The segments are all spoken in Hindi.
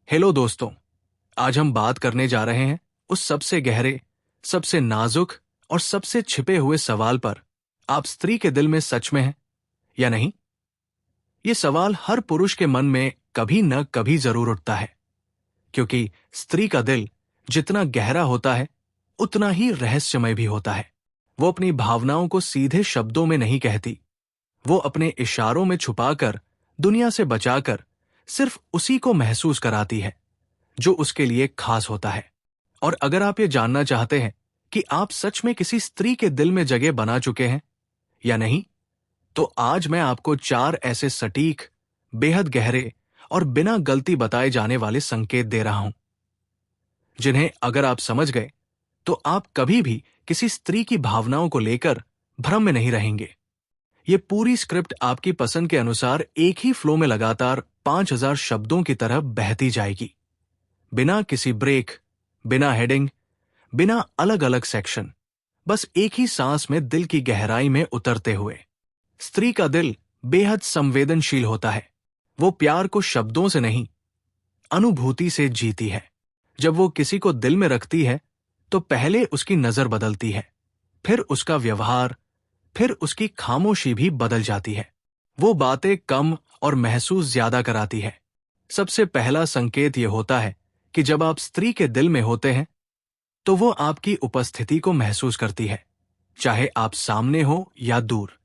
हेलो दोस्तों। आज हम बात करने जा रहे हैं उस सबसे गहरे, सबसे नाजुक और सबसे छिपे हुए सवाल पर। आप स्त्री के दिल में सच में हैं या नहीं? ये सवाल हर पुरुष के मन में कभी न कभी जरूर उठता है, क्योंकि स्त्री का दिल जितना गहरा होता है उतना ही रहस्यमय भी होता है। वो अपनी भावनाओं को सीधे शब्दों में नहीं कहती। वो अपने इशारों में छुपाकर, दुनिया से बचाकर सिर्फ उसी को महसूस कराती है जो उसके लिए खास होता है। और अगर आप ये जानना चाहते हैं कि आप सच में किसी स्त्री के दिल में जगह बना चुके हैं या नहीं, तो आज मैं आपको 4 ऐसे सटीक, बेहद गहरे और बिना गलती बताए जाने वाले संकेत दे रहा हूं, जिन्हें अगर आप समझ गए तो आप कभी भी किसी स्त्री की भावनाओं को लेकर भ्रम में नहीं रहेंगे। ये पूरी स्क्रिप्ट आपकी पसंद के अनुसार एक ही फ्लो में लगातार 5000 शब्दों की तरह बहती जाएगी, बिना किसी ब्रेक, बिना हेडिंग, बिना अलग अलग सेक्शन, बस एक ही सांस में दिल की गहराई में उतरते हुए। स्त्री का दिल बेहद संवेदनशील होता है। वो प्यार को शब्दों से नहीं, अनुभूति से जीती है। जब वो किसी को दिल में रखती है तो पहले उसकी नजर बदलती है, फिर उसका व्यवहार, फिर उसकी खामोशी भी बदल जाती है। वो बातें कम और महसूस ज्यादा कराती है। सबसे पहला संकेत यह होता है कि जब आप स्त्री के दिल में होते हैं तो वो आपकी उपस्थिति को महसूस करती है, चाहे आप सामने हो या दूर।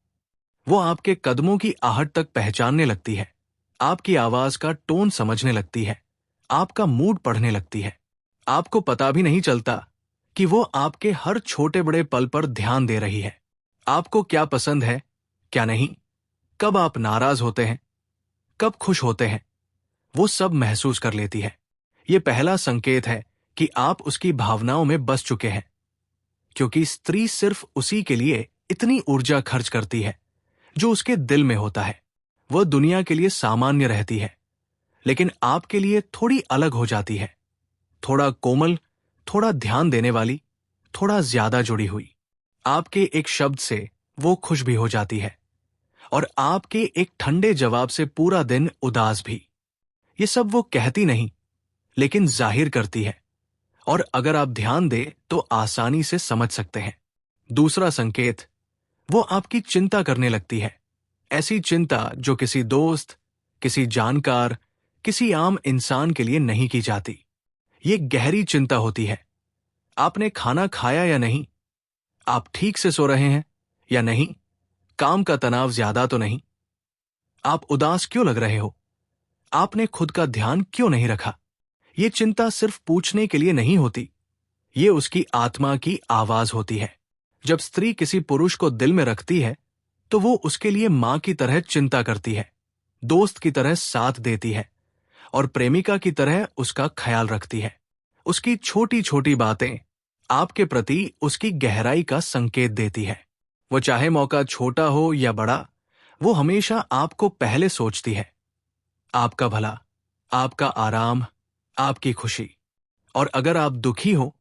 वो आपके कदमों की आहट तक पहचानने लगती है, आपकी आवाज का टोन समझने लगती है, आपका मूड पढ़ने लगती है। आपको पता भी नहीं चलता कि वो आपके हर छोटे बड़े पल पर ध्यान दे रही है। आपको क्या पसंद है, क्या नहीं, कब आप नाराज होते हैं, कब खुश होते हैं, वो सब महसूस कर लेती है। ये पहला संकेत है कि आप उसकी भावनाओं में बस चुके हैं, क्योंकि स्त्री सिर्फ उसी के लिए इतनी ऊर्जा खर्च करती है जो उसके दिल में होता है। वह दुनिया के लिए सामान्य रहती है, लेकिन आपके लिए थोड़ी अलग हो जाती है, थोड़ा कोमल, थोड़ा ध्यान देने वाली, थोड़ा ज्यादा जुड़ी हुई। आपके एक शब्द से वो खुश भी हो जाती है, और आपके एक ठंडे जवाब से पूरा दिन उदास भी। ये सब वो कहती नहीं, लेकिन जाहिर करती है, और अगर आप ध्यान दें तो आसानी से समझ सकते हैं। दूसरा संकेत, वो आपकी चिंता करने लगती है। ऐसी चिंता जो किसी दोस्त, किसी जानकार, किसी आम इंसान के लिए नहीं की जाती। ये गहरी चिंता होती है। आपने खाना खाया या नहीं, आप ठीक से सो रहे हैं या नहीं, काम का तनाव ज्यादा तो नहीं, आप उदास क्यों लग रहे हो, आपने खुद का ध्यान क्यों नहीं रखा। ये चिंता सिर्फ पूछने के लिए नहीं होती, ये उसकी आत्मा की आवाज होती है। जब स्त्री किसी पुरुष को दिल में रखती है तो वो उसके लिए मां की तरह चिंता करती है, दोस्त की तरह साथ देती है, और प्रेमिका की तरह उसका ख्याल रखती है। उसकी छोटी छोटी बातें आपके प्रति उसकी गहराई का संकेत देती है। वो चाहे मौका छोटा हो या बड़ा, वो हमेशा आपको पहले सोचती है। आपका भला, आपका आराम, आपकी खुशी। और अगर आप दुखी हो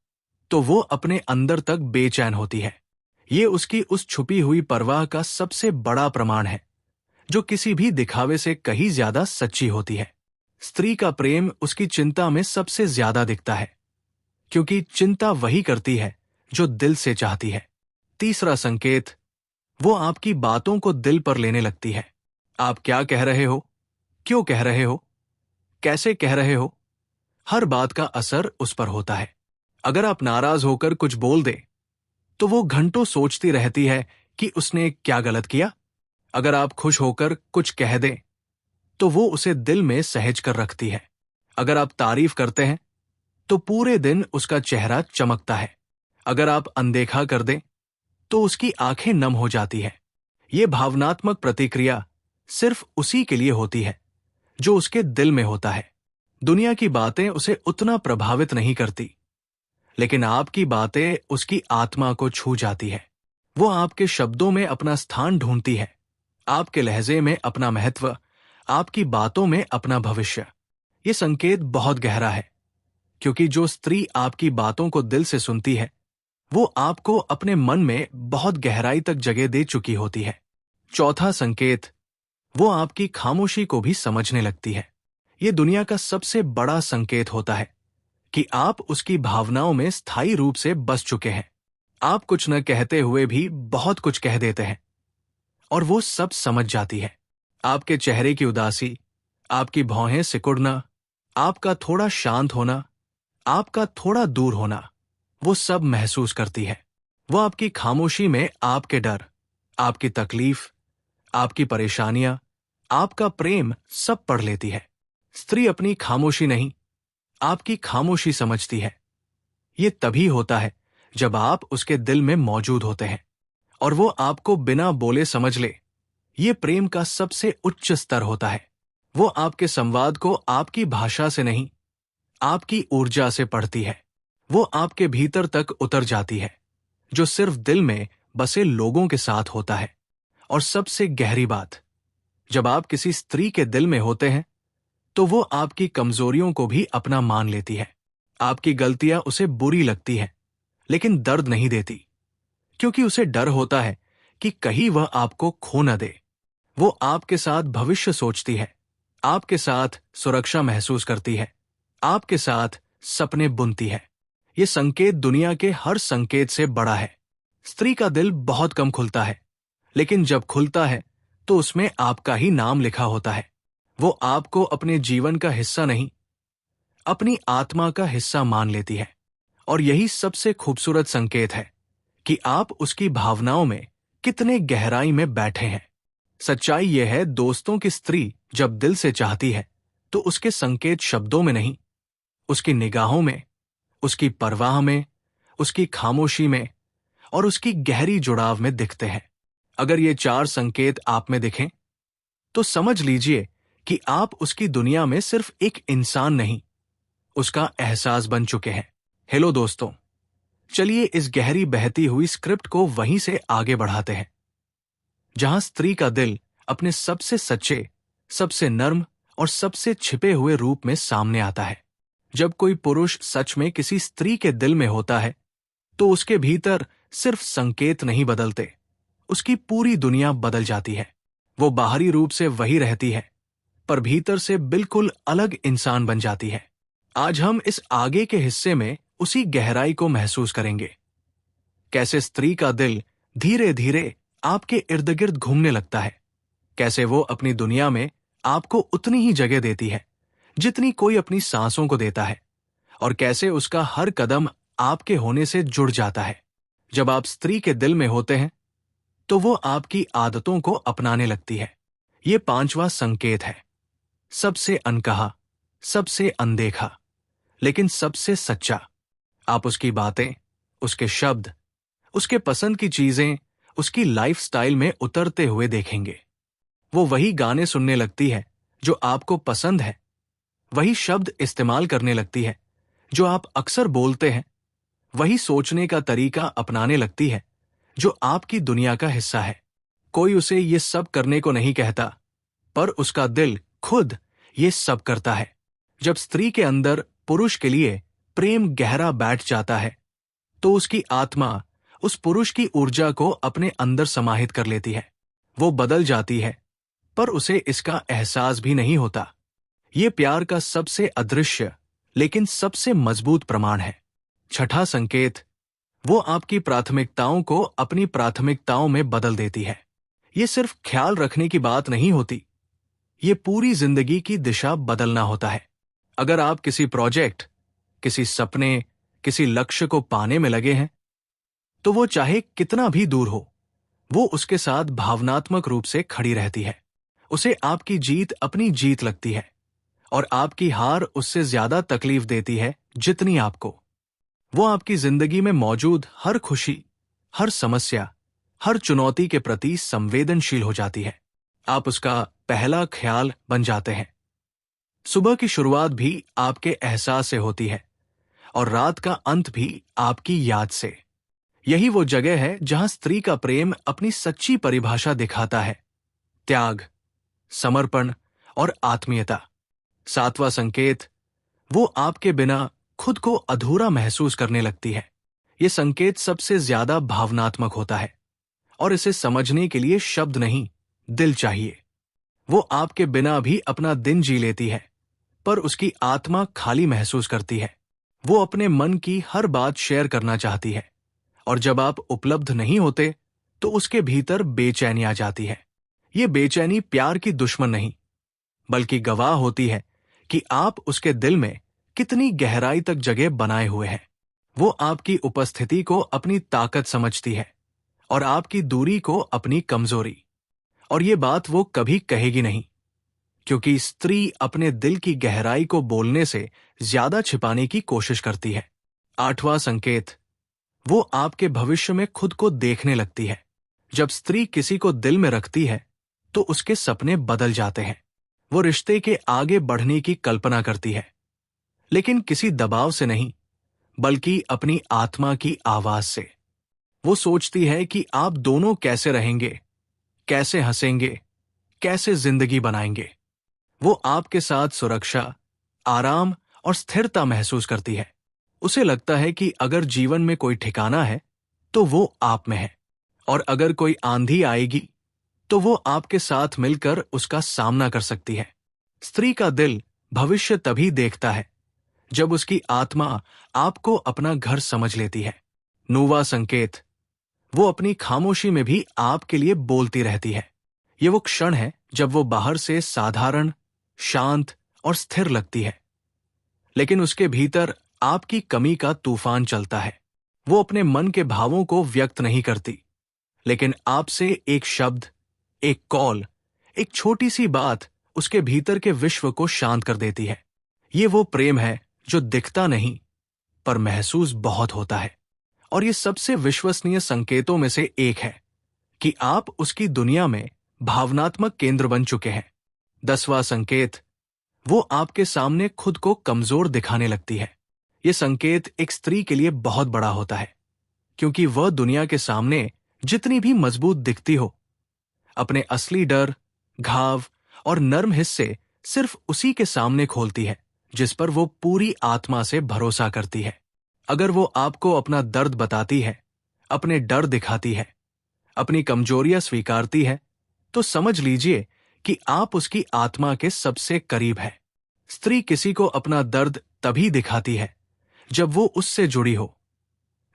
तो वो अपने अंदर तक बेचैन होती है। ये उसकी उस छुपी हुई परवाह का सबसे बड़ा प्रमाण है, जो किसी भी दिखावे से कहीं ज्यादा सच्ची होती है। स्त्री का प्रेम उसकी चिंता में सबसे ज्यादा दिखता है, क्योंकि चिंता वही करती है जो दिल से चाहती है। तीसरा संकेत, वो आपकी बातों को दिल पर लेने लगती है। आप क्या कह रहे हो, क्यों कह रहे हो, कैसे कह रहे हो, हर बात का असर उस पर होता है। अगर आप नाराज होकर कुछ बोल दें तो वो घंटों सोचती रहती है कि उसने क्या गलत किया। अगर आप खुश होकर कुछ कह दें तो वो उसे दिल में सहेज कर रखती है। अगर आप तारीफ करते हैं तो पूरे दिन उसका चेहरा चमकता है। अगर आप अनदेखा कर दें तो उसकी आंखें नम हो जाती है। ये भावनात्मक प्रतिक्रिया सिर्फ उसी के लिए होती है जो उसके दिल में होता है। दुनिया की बातें उसे उतना प्रभावित नहीं करती, लेकिन आपकी बातें उसकी आत्मा को छू जाती है। वो आपके शब्दों में अपना स्थान ढूंढती है, आपके लहजे में अपना महत्व, आपकी बातों में अपना भविष्य। ये संकेत बहुत गहरा है, क्योंकि जो स्त्री आपकी बातों को दिल से सुनती है वो आपको अपने मन में बहुत गहराई तक जगह दे चुकी होती है। चौथा संकेत, वो आपकी खामोशी को भी समझने लगती है। ये दुनिया का सबसे बड़ा संकेत होता है कि आप उसकी भावनाओं में स्थायी रूप से बस चुके हैं। आप कुछ न कहते हुए भी बहुत कुछ कह देते हैं और वो सब समझ जाती है। आपके चेहरे की उदासी, आपकी भौहें सिकुड़ना, आपका थोड़ा शांत होना, आपका थोड़ा दूर होना, वो सब महसूस करती है। वो आपकी खामोशी में आपके डर, आपकी तकलीफ, आपकी परेशानियां, आपका प्रेम सब पढ़ लेती है। स्त्री अपनी खामोशी नहीं, आपकी खामोशी समझती है। ये तभी होता है जब आप उसके दिल में मौजूद होते हैं और वो आपको बिना बोले समझ ले। ये प्रेम का सबसे उच्च स्तर होता है। वो आपके संवाद को आपकी भाषा से नहीं, आपकी ऊर्जा से पढ़ती है। वो आपके भीतर तक उतर जाती है, जो सिर्फ दिल में बसे लोगों के साथ होता है। और सबसे गहरी बात, जब आप किसी स्त्री के दिल में होते हैं तो वो आपकी कमजोरियों को भी अपना मान लेती है। आपकी गलतियां उसे बुरी लगती हैं, लेकिन दर्द नहीं देती, क्योंकि उसे डर होता है कि कहीं वह आपको खो न दे। वो आपके साथ भविष्य सोचती है, आपके साथ सुरक्षा महसूस करती है, आपके साथ सपने बुनती है। ये संकेत दुनिया के हर संकेत से बड़ा है। स्त्री का दिल बहुत कम खुलता है, लेकिन जब खुलता है तो उसमें आपका ही नाम लिखा होता है। वो आपको अपने जीवन का हिस्सा नहीं, अपनी आत्मा का हिस्सा मान लेती है। और यही सबसे खूबसूरत संकेत है कि आप उसकी भावनाओं में कितने गहराई में बैठे हैं। सच्चाई यह है दोस्तों की स्त्री जब दिल से चाहती है तो उसके संकेत शब्दों में नहीं, उसकी निगाहों में, उसकी परवाह में, उसकी खामोशी में और उसकी गहरी जुड़ाव में दिखते हैं। अगर ये 4 संकेत आप में दिखें तो समझ लीजिए कि आप उसकी दुनिया में सिर्फ एक इंसान नहीं, उसका एहसास बन चुके हैं। हेलो दोस्तों, चलिए इस गहरी बहती हुई स्क्रिप्ट को वहीं से आगे बढ़ाते हैं, जहां स्त्री का दिल अपने सबसे सच्चे, सबसे नर्म और सबसे छिपे हुए रूप में सामने आता है। जब कोई पुरुष सच में किसी स्त्री के दिल में होता है तो उसके भीतर सिर्फ संकेत नहीं बदलते, उसकी पूरी दुनिया बदल जाती है। वो बाहरी रूप से वही रहती है, पर भीतर से बिल्कुल अलग इंसान बन जाती है। आज हम इस आगे के हिस्से में उसी गहराई को महसूस करेंगे। कैसे स्त्री का दिल धीरे धीरे आपके इर्द गिर्द घूमने लगता है, कैसे वो अपनी दुनिया में आपको उतनी ही जगह देती है जितनी कोई अपनी सांसों को देता है, और कैसे उसका हर कदम आपके होने से जुड़ जाता है। जब आप स्त्री के दिल में होते हैं तो वो आपकी आदतों को अपनाने लगती है। ये 5वां संकेत है, सबसे अनकहा, सबसे अनदेखा, लेकिन सबसे सच्चा। आप उसकी बातें, उसके शब्द, उसके पसंद की चीजें उसकी लाइफस्टाइल में उतरते हुए देखेंगे। वो वही गाने सुनने लगती है जो आपको पसंद है, वही शब्द इस्तेमाल करने लगती है जो आप अक्सर बोलते हैं, वही सोचने का तरीका अपनाने लगती है जो आपकी दुनिया का हिस्सा है। कोई उसे ये सब करने को नहीं कहता, पर उसका दिल खुद ये सब करता है। जब स्त्री के अंदर पुरुष के लिए प्रेम गहरा बैठ जाता है तो उसकी आत्मा उस पुरुष की ऊर्जा को अपने अंदर समाहित कर लेती है। वो बदल जाती है, पर उसे इसका एहसास भी नहीं होता। ये प्यार का सबसे अदृश्य लेकिन सबसे मजबूत प्रमाण है। 6वां संकेत, वो आपकी प्राथमिकताओं को अपनी प्राथमिकताओं में बदल देती है। ये सिर्फ ख्याल रखने की बात नहीं होती, ये पूरी जिंदगी की दिशा बदलना होता है। अगर आप किसी प्रोजेक्ट, किसी सपने, किसी लक्ष्य को पाने में लगे हैं, तो वो चाहे कितना भी दूर हो, वो उसके साथ भावनात्मक रूप से खड़ी रहती है। उसे आपकी जीत अपनी जीत लगती है और आपकी हार उससे ज्यादा तकलीफ देती है जितनी आपको। वो आपकी जिंदगी में मौजूद हर खुशी, हर समस्या, हर चुनौती के प्रति संवेदनशील हो जाती है। आप उसका पहला ख्याल बन जाते हैं। सुबह की शुरुआत भी आपके एहसास से होती है और रात का अंत भी आपकी याद से। यही वो जगह है जहां स्त्री का प्रेम अपनी सच्ची परिभाषा दिखाता है, त्याग, समर्पण और आत्मीयता। 7वां संकेत, वो आपके बिना खुद को अधूरा महसूस करने लगती है। ये संकेत सबसे ज्यादा भावनात्मक होता है और इसे समझने के लिए शब्द नहीं, दिल चाहिए। वो आपके बिना भी अपना दिन जी लेती है, पर उसकी आत्मा खाली महसूस करती है। वो अपने मन की हर बात शेयर करना चाहती है, और जब आप उपलब्ध नहीं होते तो उसके भीतर बेचैनी आ जाती है। ये बेचैनी प्यार की दुश्मन नहीं, बल्कि गवाह होती है कि आप उसके दिल में कितनी गहराई तक जगह बनाए हुए हैं। वो आपकी उपस्थिति को अपनी ताकत समझती है और आपकी दूरी को अपनी कमजोरी। और ये बात वो कभी कहेगी नहीं, क्योंकि स्त्री अपने दिल की गहराई को बोलने से ज्यादा छिपाने की कोशिश करती है। 8वां संकेत, वो आपके भविष्य में खुद को देखने लगती है। जब स्त्री किसी को दिल में रखती है तो उसके सपने बदल जाते हैं। वो रिश्ते के आगे बढ़ने की कल्पना करती है, लेकिन किसी दबाव से नहीं, बल्कि अपनी आत्मा की आवाज से। वो सोचती है कि आप दोनों कैसे रहेंगे, कैसे हंसेंगे, कैसे जिंदगी बनाएंगे। वो आपके साथ सुरक्षा, आराम और स्थिरता महसूस करती है। उसे लगता है कि अगर जीवन में कोई ठिकाना है तो वो आप में है, और अगर कोई आंधी आएगी तो वो आपके साथ मिलकर उसका सामना कर सकती है। स्त्री का दिल भविष्य तभी देखता है जब उसकी आत्मा आपको अपना घर समझ लेती है। 9वां संकेत, वो अपनी खामोशी में भी आपके लिए बोलती रहती है। ये वो क्षण है जब वो बाहर से साधारण, शांत और स्थिर लगती है, लेकिन उसके भीतर आपकी कमी का तूफान चलता है। वो अपने मन के भावों को व्यक्त नहीं करती, लेकिन आपसे एक शब्द, एक कॉल, एक छोटी सी बात उसके भीतर के विश्व को शांत कर देती है। ये वो प्रेम है जो दिखता नहीं पर महसूस बहुत होता है। और ये सबसे विश्वसनीय संकेतों में से एक है कि आप उसकी दुनिया में भावनात्मक केंद्र बन चुके हैं। 10वां संकेत, वो आपके सामने खुद को कमजोर दिखाने लगती है। ये संकेत एक स्त्री के लिए बहुत बड़ा होता है, क्योंकि वह दुनिया के सामने जितनी भी मजबूत दिखती हो, अपने असली डर, घाव और नर्म हिस्से सिर्फ उसी के सामने खोलती है जिस पर वो पूरी आत्मा से भरोसा करती है। अगर वो आपको अपना दर्द बताती है, अपने डर दिखाती है, अपनी कमजोरियां स्वीकारती है, तो समझ लीजिए कि आप उसकी आत्मा के सबसे करीब है। स्त्री किसी को अपना दर्द तभी दिखाती है जब वो उससे जुड़ी हो,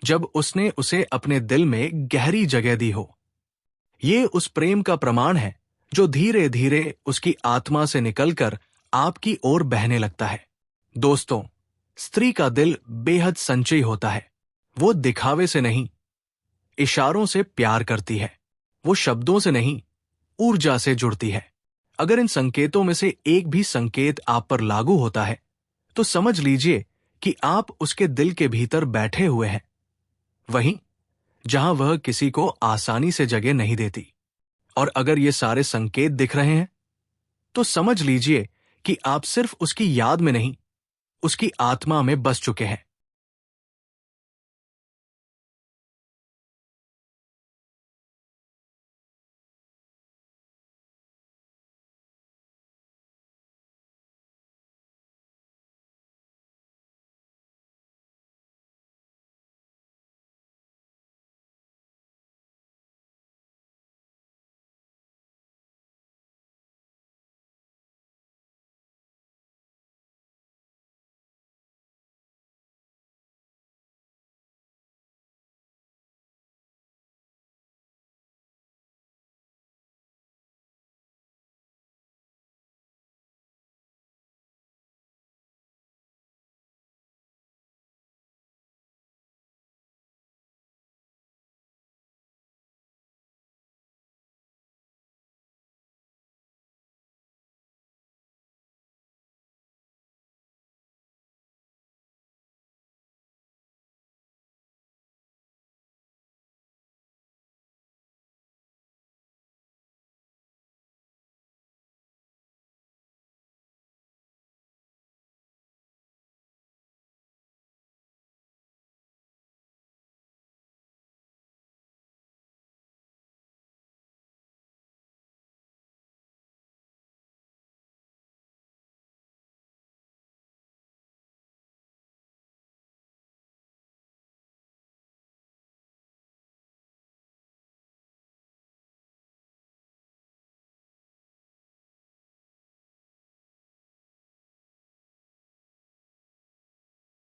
जब उसने उसे अपने दिल में गहरी जगह दी हो। ये उस प्रेम का प्रमाण है जो धीरे धीरे उसकी आत्मा से निकलकर आपकी ओर बहने लगता है। दोस्तों, स्त्री का दिल बेहद संचयी होता है। वो दिखावे से नहीं, इशारों से प्यार करती है। वो शब्दों से नहीं, ऊर्जा से जुड़ती है। अगर इन संकेतों में से एक भी संकेत आप पर लागू होता है तो समझ लीजिए कि आप उसके दिल के भीतर बैठे हुए हैं, वहीं जहां वह किसी को आसानी से जगह नहीं देती। और अगर ये सारे संकेत दिख रहे हैं तो समझ लीजिए कि आप सिर्फ उसकी याद में नहीं, उसकी आत्मा में बस चुके हैं।